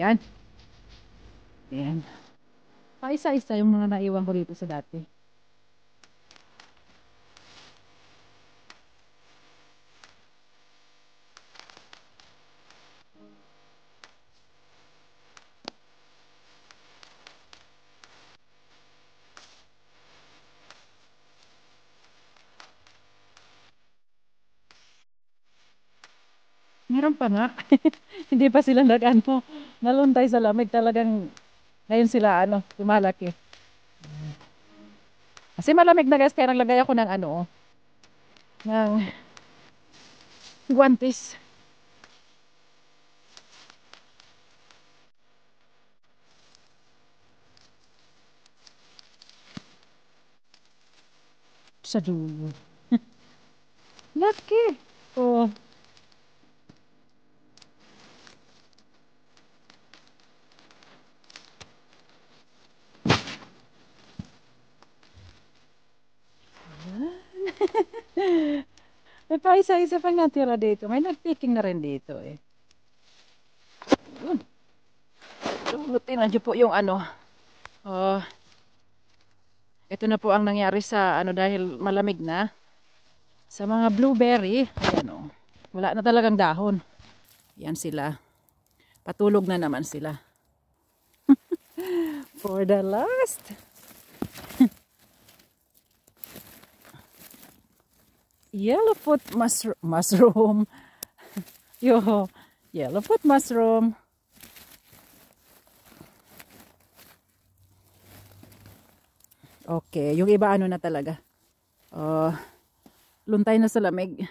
Yan. Yan. Paisa-isa yung mga naiwan ko dito sa dati. Meron pa nga. Hindi pa sila nag-ano. Naluntay sa lamig talagang ngayon sila lumalaki. Kasi malamig na guys, kaya naglagay ako ng ng guantes. Sa dulo. Laki. Oh. May pa isa-isa pang natira dito. May nagpicking na rin dito eh. Yun. Lulutin na dyan po yung Oh, ito na po ang nangyari sa dahil malamig na. Sa mga blueberry, ayan wala na talagang dahon. Yan sila. Patulog na naman sila. For the last. Yellowfoot mushroom. Yo, yellowfoot mushroom. Okay, yung iba na talaga. Luntay na sa lamig.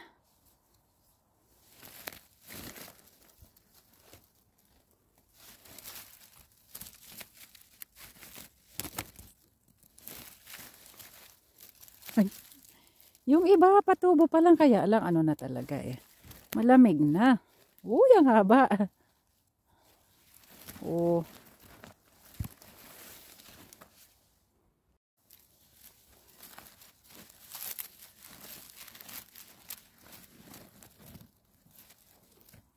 Yung iba patubo pa lang kaya lang na talaga eh. Malamig na. Uy, ang haba. Oh.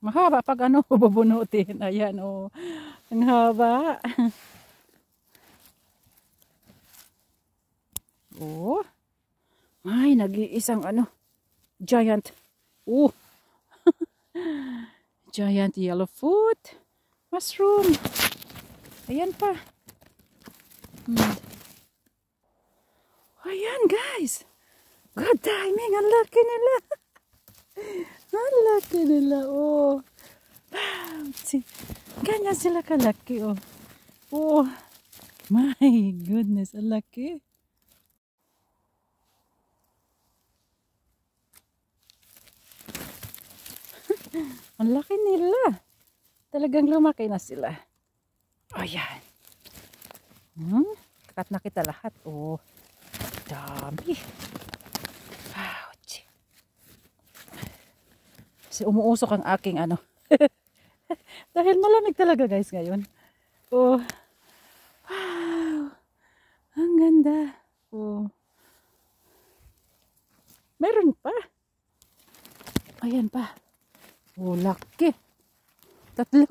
Mahaba pag bubunutin. Ayan ang haba. Oh. Ay, nag-iisang giant. Giant yellowfoot mushroom. Ayan pa. Ayan guys. Good timing. Ang laki nila. Ang laki nila. Oh. Ganyan sila kalaki. Oh. My goodness. Ang laki. Ang laki nila. Talagang lumaki na sila. Ayan. Kakat na kita lahat. Oh. Dami. Ouch. Kasi umuusok ang aking Dahil malamig talaga guys ngayon. Oh. Wow. Ang ganda. Oh. Meron pa. Ayan pa. Oh, laki. 3.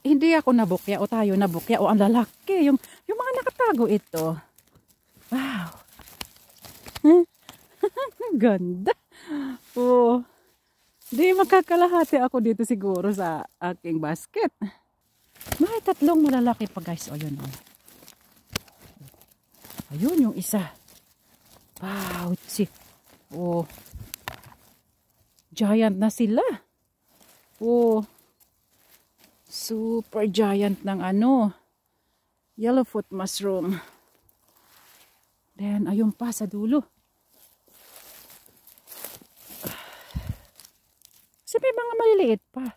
Hindi ako nabukya o tayo nabukya o ang lalaki. Yung mga nakatago ito. Wow. Ganda. Oh. Di makakalahati ako dito siguro sa aking basket. May 3 malalaki pa guys. O yun. Ayun yung isa. Wow. Oh. Giant na sila. Oh. Super giant ng yellowfoot mushroom. Then ayun pa sa dulo. Kasi may mga maliliit pa.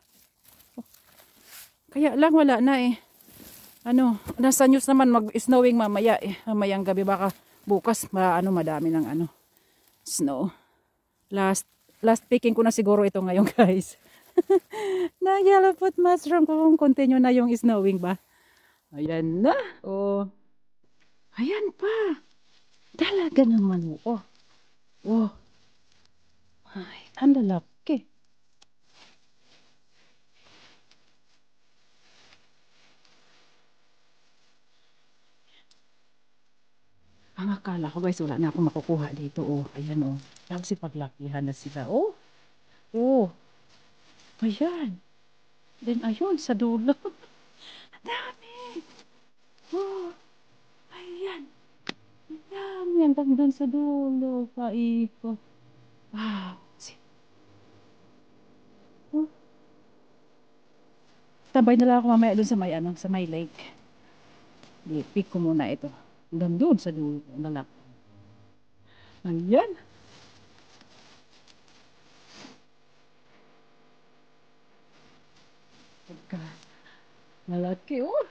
Kaya lang wala na eh. Nasa news naman mag-snowing mamaya eh. Mamayang gabi baka bukas madami ng snow. Last picking ko na siguro ito ngayon guys. Na yellowfoot mushroom kung continue na yung snowing ba. Ayan na. Oh. Ayan pa. Talaga naman. Oh. Ay, ang lalaki. Ang akala ko guys, wala na akong makukuha dito. Oh, ayan oh. Tapos ipaglakihan na sila. Oh, oh. Ayan. Then ayun, sa dulo. Ang dami. Oh, ayan. Ang dami. Hanggang doon sa dulo. Paikot. Wow. Oh, tambay na lang ako mamaya doon sa may, ano, sa may lake. I-pick ko muna ito. Hanggang doon sa dulo. Ang lalaki. Ayan. Pagka malaki, oh.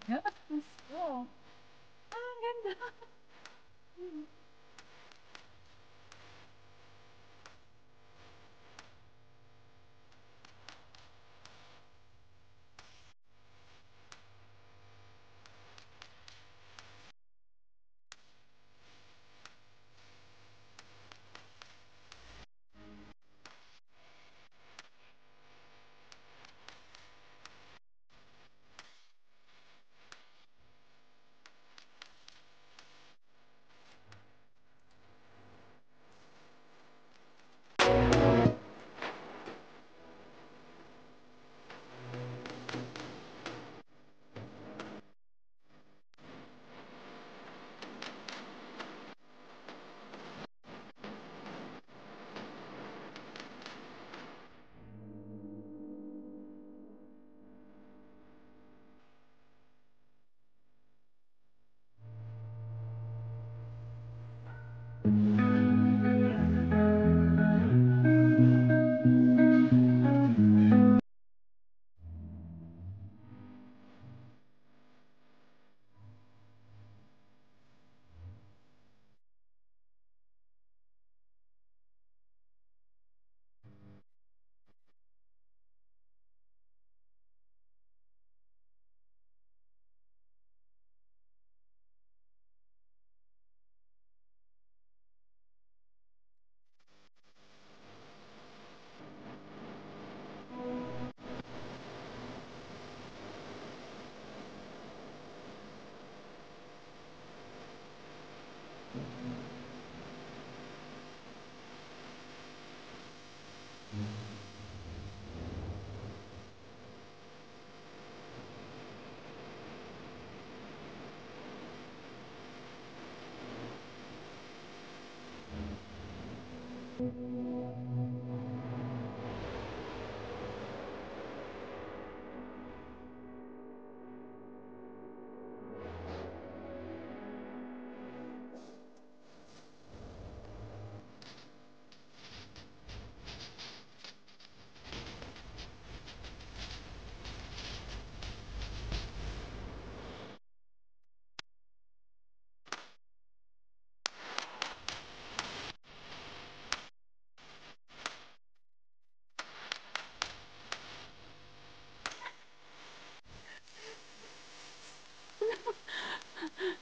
Yes. Oh, ang ganda.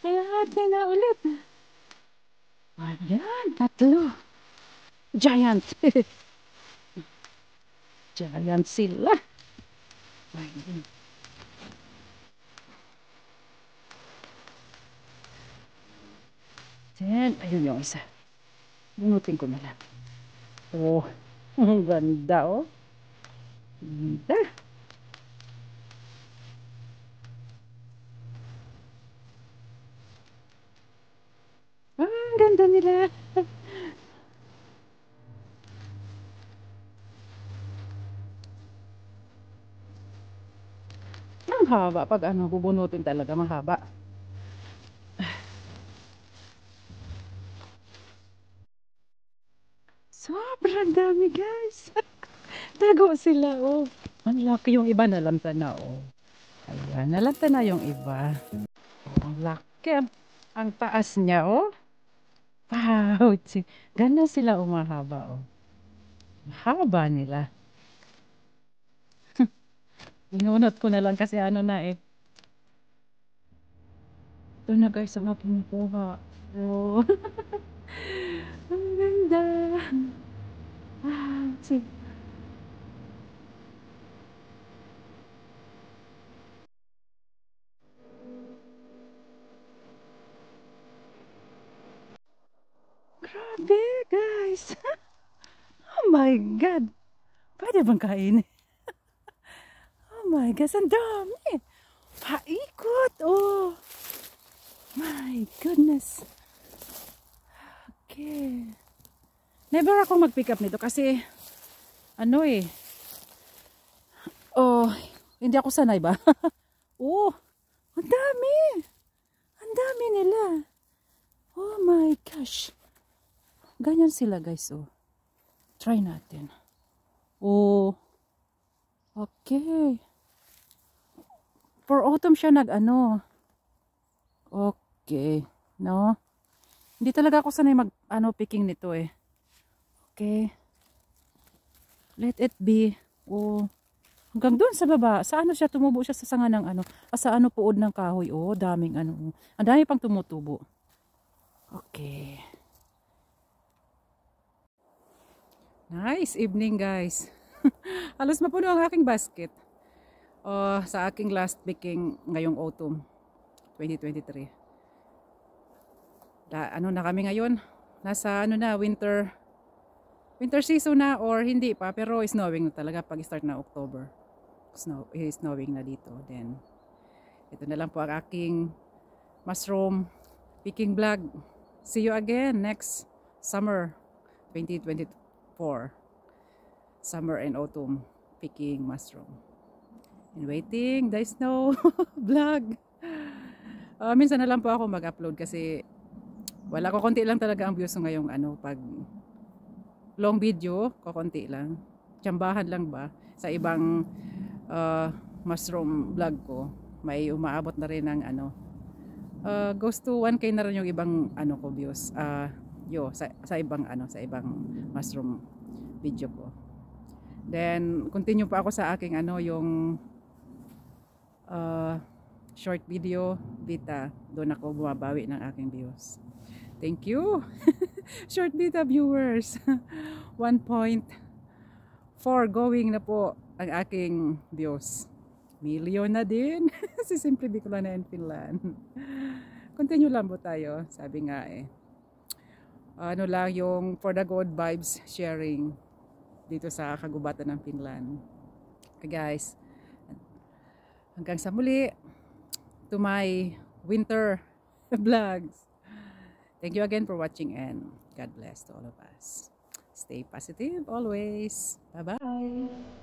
Ayan, na ulit. Ayan, tatlo. Giant. Giant sila. Ayan. Then, ayun yung isa. Bunutin ko na lang. Oh, ang ganda oh. Ganda. Ah, ang ganda nila. Ang haba pag ano, bubunutin talaga mahaba. guys. Tago sila, oh. Ang laki yung iba, nalamta na, oh. Ayan, nalamta na yung iba. Oh, ang laki. Ang taas niya, oh. Wow. Ganda sila umahaba, oh. Haba nila. Inunot ko na lang kasi ano na eh. Ito na guys, ang aking nakuha. Oh. Ang ganda. Ah, sige. Grabe guys. Oh my God. Pwede bang kainin? Oh my gosh, ang dami. Paikot. Oh my goodness. Okay. Never ako mag-pick up nito kasi ano eh. Oh, hindi ako sanay ba? Oh, ang dami. Ang dami nila. Oh my gosh. Ganyan sila guys, oh. Try natin. Oh. Okay. For autumn siya nag-ano. Okay. No? Hindi talaga ako sanay mag picking nito eh. Okay. Let it be. Oh. Hanggang doon sa baba. Sa ano siya, tumubo siya sa sanga ng ano. Sa ano puod ng kahoy. Oh, daming ano. Ang dami pang tumutubo. Okay. Nice evening guys. Halos mapuno ang aking basket. Sa aking last picking ngayong autumn 2023. Ano na kami ngayon? Nasa ano na, winter season na or hindi pa, pero snowing na talaga pag start na October. Snowing na dito. Then ito na lang po ang aking mushroom picking vlog. See you again next summer 2024. Summer and autumn picking mushroom. And waiting, the snow vlog. Minsan na lang po ako mag-upload kasi wala ko, konti lang talaga ang views ngayong ano, pag long video, konti lang. Tsambahan lang ba sa ibang mushroom vlog ko. May umaabot na rin ng ano, goes to 1K na rin yung ibang ano ko views. Sa ibang ano, sa ibang mushroom video ko. Then continue pa ako sa aking ano, yung short video beta. Doon ako bumabawi ng aking views. Thank you. Short beta viewers. 1.4 going na po ang aking views. Million na din. Si Simply Bicolana and Finland. Continue lang po tayo. Sabi nga eh. Ano lang yung for the good vibes sharing dito sa kagubatan ng Finland. Okay guys. Hanggang sa muli. To my winter vlogs. Thank you again for watching and God bless to all of us. Stay positive always. Bye-bye.